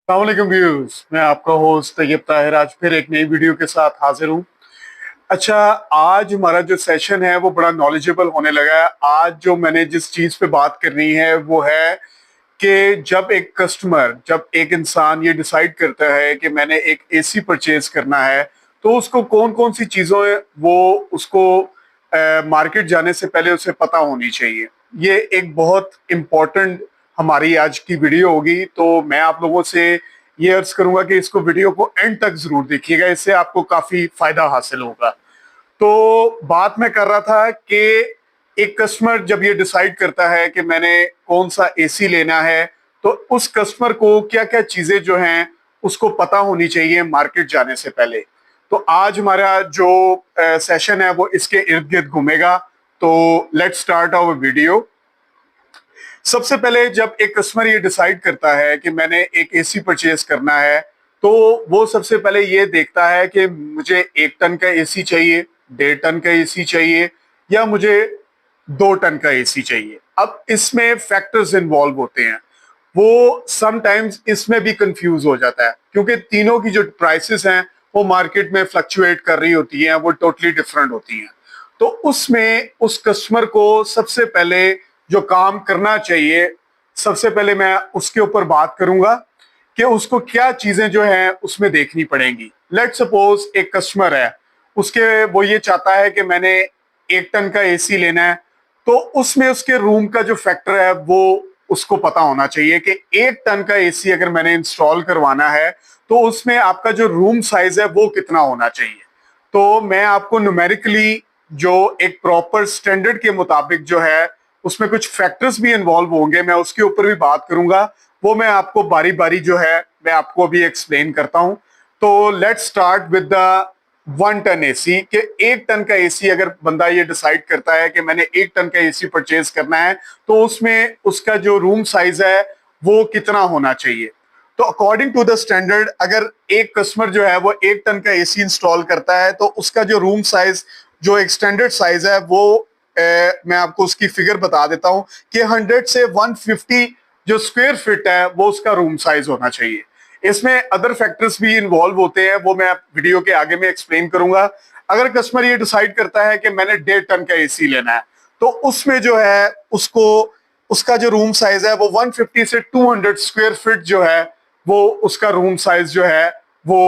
अस्सलामुअलैकुम व्यूअर्स, मैं आपका होस्ट तैयब ताहिर आज फिर एक नई वीडियो के साथ हाजिर हूँ। अच्छा, आज हमारा जो सेशन है वो बड़ा नॉलेजेबल होने लगा है। आज जो मैंने जिस चीज़ पे बात करनी है वो है कि जब एक इंसान ये डिसाइड करता है कि मैंने एक एसी परचेज करना है, तो उसको कौन कौन सी चीज़ों वो उसको मार्केट जाने से पहले उसे पता होनी चाहिए। ये एक बहुत इम्पोर्टेंट हमारी आज की वीडियो होगी, तो मैं आप लोगों से ये अर्ज करूंगा कि इसको वीडियो को एंड तक जरूर देखिएगा, इससे आपको काफी फायदा हासिल होगा। तो बात मैं कर रहा था कि एक कस्टमर जब ये डिसाइड करता है कि मैंने कौन सा एसी लेना है, तो उस कस्टमर को क्या क्या चीजें जो हैं उसको पता होनी चाहिए मार्केट जाने से पहले। तो आज हमारा जो सेशन है वो इसके इर्द गिर्द घूमेगा। तो लेट्स स्टार्ट आवर वीडियो। सबसे पहले जब एक कस्टमर ये डिसाइड करता है कि मैंने एक एसी परचेज करना है, तो वो सबसे पहले ये देखता है कि मुझे 1 टन का एसी चाहिए, 1.5 टन का एसी चाहिए, या मुझे 2 टन का एसी चाहिए। अब इसमें फैक्टर्स इन्वॉल्व होते हैं, वो समटाइम्स इसमें भी कंफ्यूज हो जाता है क्योंकि तीनों की जो प्राइसेस हैं वो मार्केट में फ्लक्चुएट कर रही होती हैं, वो टोटली डिफरेंट होती हैं। तो उसमें उस कस्टमर को सबसे पहले जो काम करना चाहिए, सबसे पहले मैं उसके ऊपर बात करूंगा कि उसको क्या चीजें जो है उसमें देखनी पड़ेंगी। लेट सपोज एक कस्टमर है, उसके वो ये चाहता है कि मैंने 1 टन का एसी लेना है, तो उसमें उसके रूम का जो फैक्टर है वो उसको पता होना चाहिए कि 1 टन का एसी अगर मैंने इंस्टॉल करवाना है तो उसमें आपका जो रूम साइज है वो कितना होना चाहिए। तो मैं आपको न्यूमेरिकली जो एक प्रॉपर स्टैंडर्ड के मुताबिक जो है उसमें कुछ फैक्टर्स भी इन्वॉल्व होंगे, मैं उसके ऊपर भी बात करूंगा। वो मैं आपको बारी बारी जो है मैं आपको अभी एक्सप्लेन करता हूं। तो let's start with the 1 ton AC कि 1 टन का एसी अगर बंदा ये डिसाइड करता है कि मैंने 1 टन का एसी परचेज करना है, तो उसमें उसका जो रूम साइज है वो कितना होना चाहिए। तो अकॉर्डिंग टू द स्टैंडर्ड, अगर एक कस्टमर जो है वो 1 टन का एसी इंस्टॉल करता है तो उसका जो रूम साइज, जो एक स्टैंडर्ड साइज है वो मैं आपको उसकी फिगर बता देता हूं कि 100 से 150 जो स्क्वायर फीट है वो उसका रूम साइज होना चाहिए। इसमें अदर फैक्टर्स भी इन्वॉल्व होते हैं, वो मैं वीडियो के आगे में एक्सप्लेन करूंगा। अगर कस्टमर ये डिसाइड करता है कि मैंने 1.5 टन का एसी लेना है, तो उसमें जो है उसको उसका जो रूम साइज है वो 150 से 200 स्क्वायर फीट जो है वो उसका रूम साइज जो है वो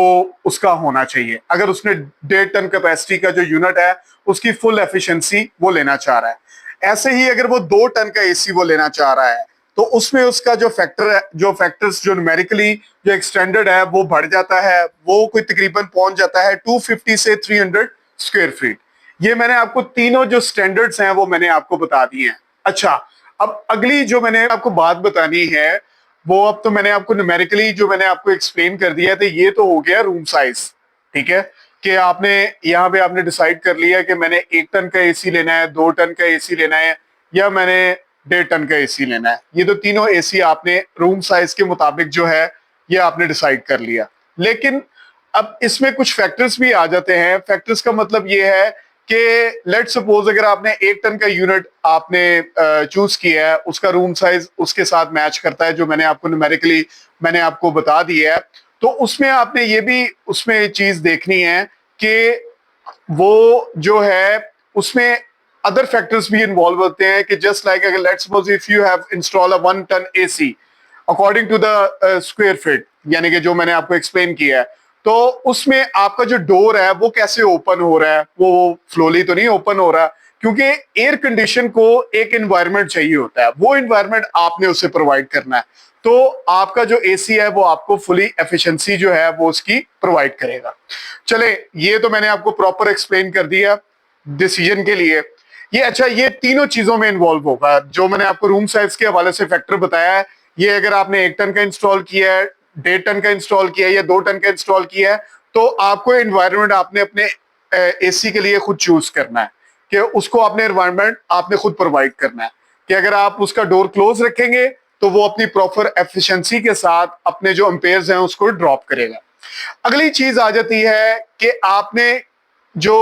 उसका होना चाहिए। अगर उसने 1.5 टन कैपेसिटी का जो यूनिट है उसकी फुल एफिशिएंसी वो लेना चाह रहा है। ऐसे ही अगर वो 2 टन का एसी वो लेना चाह रहा है, तो उसमें उसका जो फैक्टर है, जो फैक्टर्स जो न्यूमेरिकली जो एक स्टैंडर्ड है वो बढ़ जाता है, वो कोई तकरीबन पहुंच जाता है 250 से 300 स्क्वायर फीट। ये मैंने आपको तीनों जो स्टैंडर्ड्स हैं वो मैंने आपको बता दिए हैं। अच्छा, अब अगली जो मैंने आपको बात बतानी है वो, अब तो मैंने आपको न्यूमेरिकली जो मैंने आपको एक्सप्लेन कर दिया है, तो ये तो हो गया रूम साइज। ठीक है कि आपने यहाँ पे आपने डिसाइड कर लिया कि मैंने 1 टन का एसी लेना है, 2 टन का एसी लेना है, या मैंने 1.5 टन का एसी लेना है। ये तो तीनों एसी आपने रूम साइज के मुताबिक जो है ये आपने डिसाइड कर लिया। लेकिन अब इसमें कुछ फैक्टर्स भी आ जाते हैं। फैक्टर्स का मतलब ये है कि लेट सपोज अगर आपने 1 टन का यूनिट आपने चूज किया है, उसका रूम साइज उसके साथ मैच करता है जो मैंने आपको न्यूमेरिकली मैंने आपको बता दिया है, तो उसमें आपने ये भी उसमें चीज देखनी है कि वो जो है उसमें अदर फैक्टर्स भी इन्वॉल्व होते हैं कि जस्ट लाइक अगर let's suppose if you have install a 1 ton AC according to the square feet, यानी कि जो मैंने आपको एक्सप्लेन किया है, तो उसमें आपका जो डोर है वो कैसे ओपन हो रहा है, वो फ्लोली तो नहीं ओपन हो रहा, क्योंकि एयर कंडीशन को एक एनवायरनमेंट चाहिए होता है, वो एनवायरनमेंट आपने उसे प्रोवाइड करना है। तो आपका जो एसी है वो आपको फुली एफिशिएंसी जो है वो उसकी प्रोवाइड करेगा। चले, ये तो मैंने आपको प्रॉपर एक्सप्लेन कर दिया डिसीजन के लिए। ये अच्छा, ये तीनों चीजों में इन्वॉल्व होगा जो मैंने आपको रूम साइज के हवाले से फैक्टर बताया है। ये अगर आपने 1 टन का इंस्टॉल किया है, 1.5 टन का इंस्टॉल किया है, या 2 टन का इंस्टॉल किया है, तो आपको एनवायरनमेंट आपने अपने एसी के लिए खुद चूज करना है कि उसको अपने एनवायरनमेंट आपने खुद प्रोवाइड करना है कि अगर आप उसका डोर क्लोज रखेंगे तो वो अपनी प्रॉपर एफिशिएंसी के साथ अपने जो एम्पेयर्स हैं उसको ड्रॉप करेगा। अगली चीज आ जाती है कि आपने जो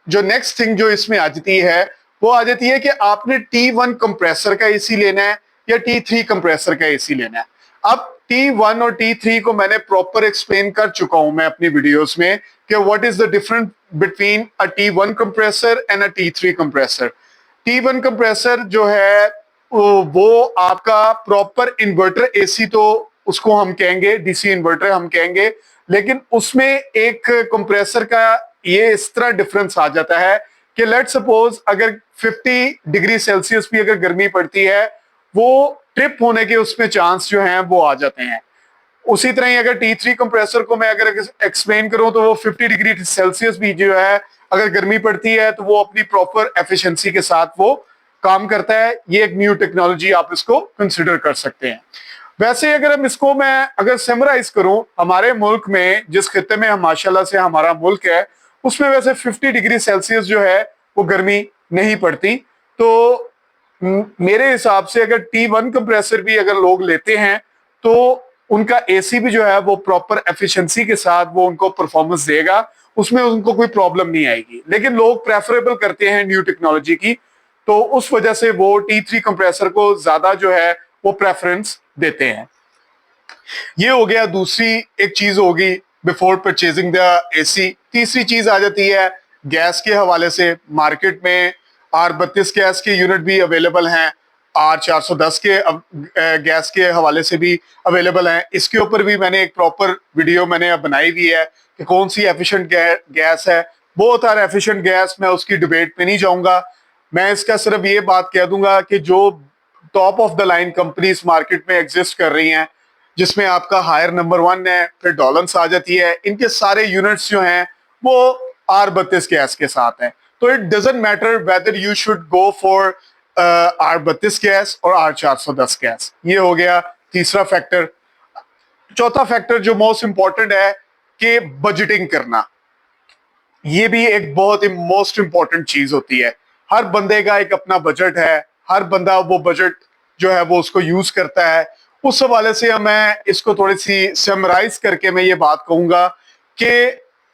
जो नेक्स्ट थिंग जो इसमें आ जाती है वो आ जाती है कि आपने T1 कंप्रेसर का एसी लेना है या T3 कंप्रेसर का एसी लेना है। अब T1 और T3 को मैंने प्रॉपर एक्सप्लेन कर चुका हूं मैं अपनी वीडियोस में कि what is the difference between a T1 compressor and a T3 compressor. T1 compressor जो है वो आपका प्रॉपर इन्वर्टर एसी, तो उसको हम कहेंगे डीसी इन्वर्टर हम कहेंगे, लेकिन उसमें एक कंप्रेसर का ये इस तरह डिफरेंस आ जाता है कि लेट सपोज अगर 50 डिग्री सेल्सियस भी अगर गर्मी पड़ती है, वो ट्रिप होने के उसमें चांस जो हैं वो आ जाते हैं। उसी तरह ही अगर T3 कंप्रेसर को मैं अगर एक्सप्लेन करूं तो वो 50 डिग्री सेल्सियस भी जो है अगर गर्मी पड़ती है तो वो अपनी प्रॉपर एफिशिएंसी के साथ वो काम करता है। ये एक न्यू टेक्नोलॉजी आप इसको कंसिडर कर सकते हैं। वैसे अगर हम इसको मैं अगर समराइज करूं, हमारे मुल्क में जिस खित्ते में हम माशाल्लाह से हमारा मुल्क है, उसमें वैसे 50 डिग्री सेल्सियस जो है वो गर्मी नहीं पड़ती। तो मेरे हिसाब से अगर T1 कंप्रेसर भी अगर लोग लेते हैं तो उनका एसी भी जो है वो प्रॉपर एफिशिएंसी के साथ वो उनको परफॉर्मेंस देगा, उसमें उनको कोई प्रॉब्लम नहीं आएगी। लेकिन लोग प्रेफरेबल करते हैं न्यू टेक्नोलॉजी की, तो उस वजह से वो T3 कंप्रेसर को ज्यादा जो है वो प्रेफरेंस देते हैं। ये हो गया दूसरी एक चीज होगी बिफोर परचेजिंग द एसी। तीसरी चीज आ जाती है गैस के हवाले से। मार्केट में R32 गैस के यूनिट भी अवेलेबल हैं, R410 के गैस के हवाले से भी अवेलेबल हैं। इसके ऊपर भी मैंने एक प्रॉपर वीडियो मैंने अब बनाई हुई है कि कौन सी एफिशिएंट गैस है। बहुत आर एफिशिएंट गैस, मैं उसकी डिबेट पे नहीं जाऊंगा। मैं इसका सिर्फ ये बात कह दूंगा कि जो top of the line companies market में एग्जिस्ट कर रही हैं, जिसमें आपका हायर नंबर 1 है, फिर डॉलन्स आ जाती है, इनके सारे यूनिट्स जो हैं वो R32 गैस के साथ हैं। तो it doesn't matter whether you should go for R32 gas और R410 गैस। ये हो गया तीसरा फैक्टर। चौथा फैक्टर जो मोस्ट इंपॉर्टेंट है कि बजटिंग करना, ये भी एक बहुत ही मोस्ट इंपॉर्टेंट चीज होती है। हर बंदे का एक अपना बजट है, हर बंदा वो बजट जो है वो उसको यूज करता है। उस हवाले से मैं इसको थोड़ी सी समराइज करके मैं ये बात कहूंगा कि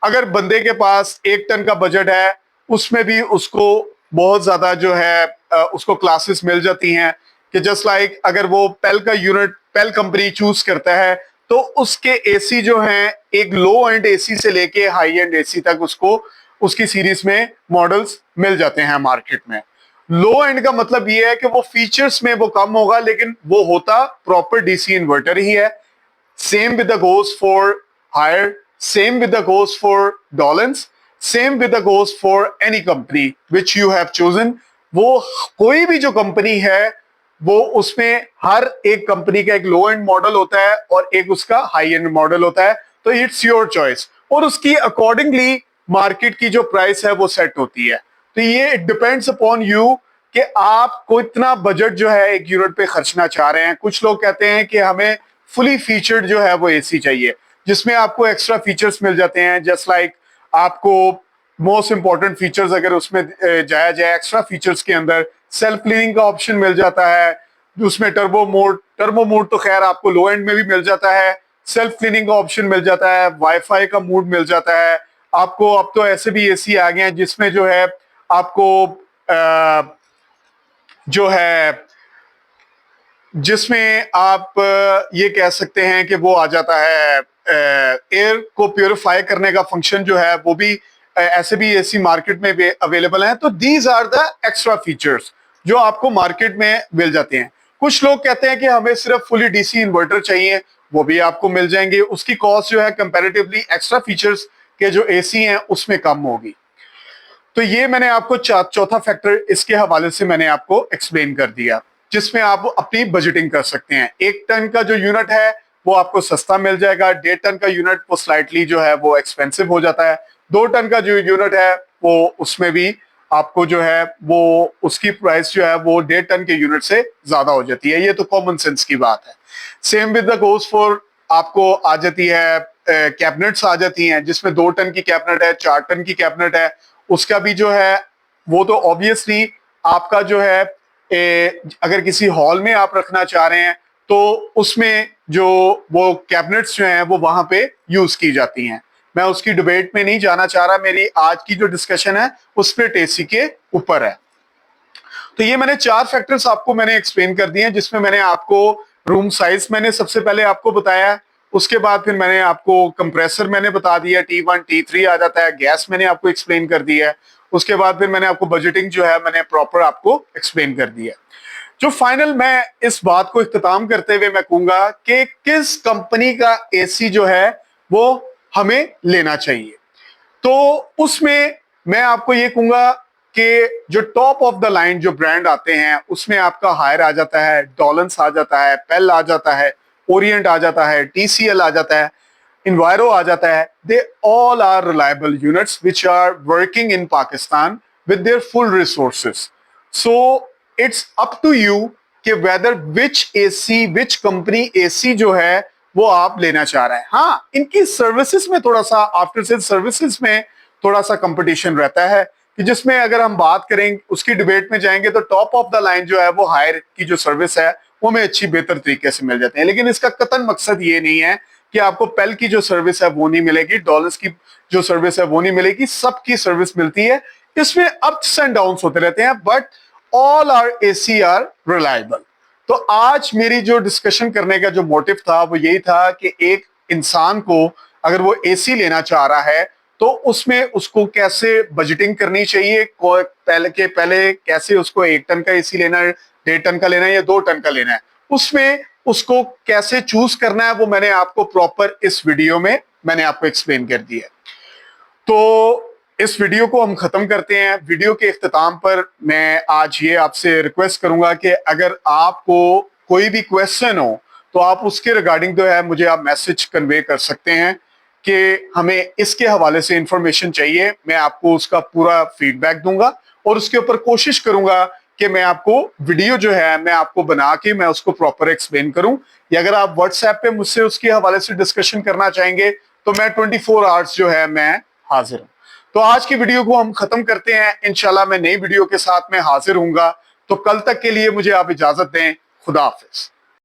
अगर बंदे के पास 1 टन का बजट है, उसमें भी उसको बहुत ज्यादा जो है उसको क्लासेस मिल जाती हैं कि जस्ट लाइक अगर वो पेल का यूनिट पेल कंपनी चूज करता है तो उसके एसी जो हैं एक लो एंड एसी से लेके हाई एंड एसी तक उसको उसकी सीरीज में मॉडल्स मिल जाते हैं मार्केट में। लो एंड का मतलब ये है कि वो फीचर्स में वो कम होगा, लेकिन वो होता प्रॉपर डीसी इन्वर्टर ही है। Same with the goes for Haier, same with the goes for Dawlance, same with the goes for any company which you have chosen. वो कोई भी जो कंपनी है वो उसमें हर एक कंपनी का एक लो एंड मॉडल होता है और एक उसका हाई एंड मॉडल होता है। तो इट्स योर चॉइस और उसकी अकॉर्डिंगली मार्केट की जो प्राइस है वो सेट होती है। तो ये डिपेंड्स अपॉन यू कि आप को इतना बजट जो है एक यूनिट पे खर्चना चाह रहे हैं। कुछ लोग कहते हैं कि हमें फुली फीचर्ड जो है वो एसी चाहिए, जिसमें आपको एक्स्ट्रा फीचर्स मिल जाते हैं। जस्ट लाइक आपको मोस्ट इंपॉर्टेंट फीचर्स अगर उसमें जाया जाए, एक्स्ट्रा फीचर्स के अंदर सेल्फ क्लीनिंग का ऑप्शन मिल जाता है, उसमें टर्बो मोड तो खैर आपको लो एंड में भी मिल जाता है, सेल्फ क्लीनिंग का ऑप्शन मिल जाता है, वाईफाई का मोड मिल जाता है आपको। अब तो ऐसे भी एसी आ गए हैं जिसमें जो है आपको जो है जिसमें आप ये कह सकते हैं कि वो आ जाता है एयर को प्योरीफाई करने का फंक्शन जो है वो भी ऐसे भी एसी मार्केट में अवेलेबल हैं। तो these are the extra features जो आपको मार्केट में मिल जाते हैं। कुछ लोग कहते हैं कि हमें सिर्फ फुली डीसी इन्वर्टर चाहिए, वो भी आपको मिल जाएंगे। उसकी कॉस्ट जो है कंपैरेटिवली एक्स्ट्रा फीचर्स के जो एसी हैं उसमें कम होगी। तो ये मैंने आपको चौथा फैक्टर इसके हवाले से मैंने आपको एक्सप्लेन कर दिया, जिसमें आप अपनी बजटिंग कर सकते हैं। 1 टन का जो यूनिट है वो आपको सस्ता मिल जाएगा, 1.5 टन का यूनिट वो स्लाइटली जो है वो एक्सपेंसिव हो जाता है, 2 टन का जो यूनिट है वो उसमें भी आपको जो है वो उसकी प्राइस जो है वो 1.5 टन के यूनिट से ज्यादा हो जाती है। ये तो कॉमन सेंस की बात है। Same with the goes for आपको आ जाती है कैबिनेट्स आ जाती हैं, जिसमें 2 टन की कैबिनेट है, 4 टन की कैबिनेट है। उसका भी जो है वो तो ऑब्वियसली आपका जो है अगर किसी हॉल में आप रखना चाह रहे हैं तो उसमें जो वो कैबिनेट्स जो हैं वो वहां पे यूज की जाती हैं। मैं उसकी डिबेट में नहीं जाना चाह रहा, मेरी आज की जो डिस्कशन है वो स्प्लिट एसी के ऊपर है। तो ये मैंने 4 फैक्टर्स आपको मैंने एक्सप्लेन कर दिए हैं, जिसमें मैंने आपको रूम साइज मैंने सबसे पहले आपको बताया, उसके बाद फिर मैंने आपको कंप्रेसर मैंने बता दिया, T1 T3 आ जाता है, गैस मैंने आपको एक्सप्लेन कर दिया है, उसके बाद फिर मैंने आपको बजटिंग जो है मैंने प्रॉपर आपको एक्सप्लेन कर दिया। जो फाइनल मैं इस बात को इख्तिताम करते हुए मैं कहूंगा कि किस कंपनी का एसी जो है वो हमें लेना चाहिए, तो उसमें मैं आपको ये कहूंगा कि जो टॉप ऑफ द लाइन जो ब्रांड आते हैं उसमें आपका हायर आ जाता है, डॉलन्स आ जाता है, पेल आ जाता है, ओरिएंट आ जाता है, टीसीएल आ जाता है, इन्वायरो आ जाता है। They all are reliable units which are working in Pakistan with their full resources. So it's up to you कि whether which AC, which company AC जो है वो आप लेना चाह रहे हैं। हाँ, इनकी सर्विसेज में थोड़ा सा, आफ्टर सेल सर्विसेज में थोड़ा सा कंपटीशन रहता है कि जिसमें अगर हम बात करें उसकी डिबेट में जाएंगे तो टॉप ऑफ द लाइन जो है वो हायर की जो सर्विस है वो हमें अच्छी बेहतर तरीके से मिल जाते हैं। लेकिन इसका कतन मकसद ये नहीं है कि आपको पेल की जो सर्विस है वो नहीं मिलेगी, डॉलर्स की जो सर्विस है वो नहीं मिलेगी, सबकी सर्विस मिलती है। इसमें अप्स एंड डाउन्स होते रहते हैं, but all are AC are reliable. तो आज मेरी जो डिस्कशन करने का जो मोटिव था वो यही था कि एक इंसान को अगर वो एसी लेना चाह रहा है तो उसमें उसको कैसे बजटिंग करनी चाहिए, पहले कैसे उसको 1 टन का एसी लेना है, 1.5 टन का लेना है या 2 टन का लेना है, उसमें उसको कैसे चूज करना है वो मैंने आपको प्रॉपर इस वीडियो में मैंने आपको एक्सप्लेन कर दिया। तो इस वीडियो को हम खत्म करते हैं। वीडियो के इख्तिताम पर मैं आज ये आपसे रिक्वेस्ट करूंगा कि अगर आपको कोई भी क्वेश्चन हो तो आप उसके रिगार्डिंग जो है मुझे आप मैसेज कन्वे कर सकते हैं कि हमें इसके हवाले से इंफॉर्मेशन चाहिए। मैं आपको उसका पूरा फीडबैक दूंगा और उसके ऊपर कोशिश करूंगा कि मैं आपको वीडियो जो है मैं आपको बना के मैं उसको प्रॉपर एक्सप्लेन करूं, या अगर आप व्हाट्सएप पे मुझसे उसके हवाले से डिस्कशन करना चाहेंगे तो मैं 24 आवर्स जो है मैं हाजिर हूं। तो आज की वीडियो को हम खत्म करते हैं। इंशाल्लाह मैं नई वीडियो के साथ में हाजिर हूंगा। तो कल तक के लिए मुझे आप इजाजत दें। खुदा हाफिज।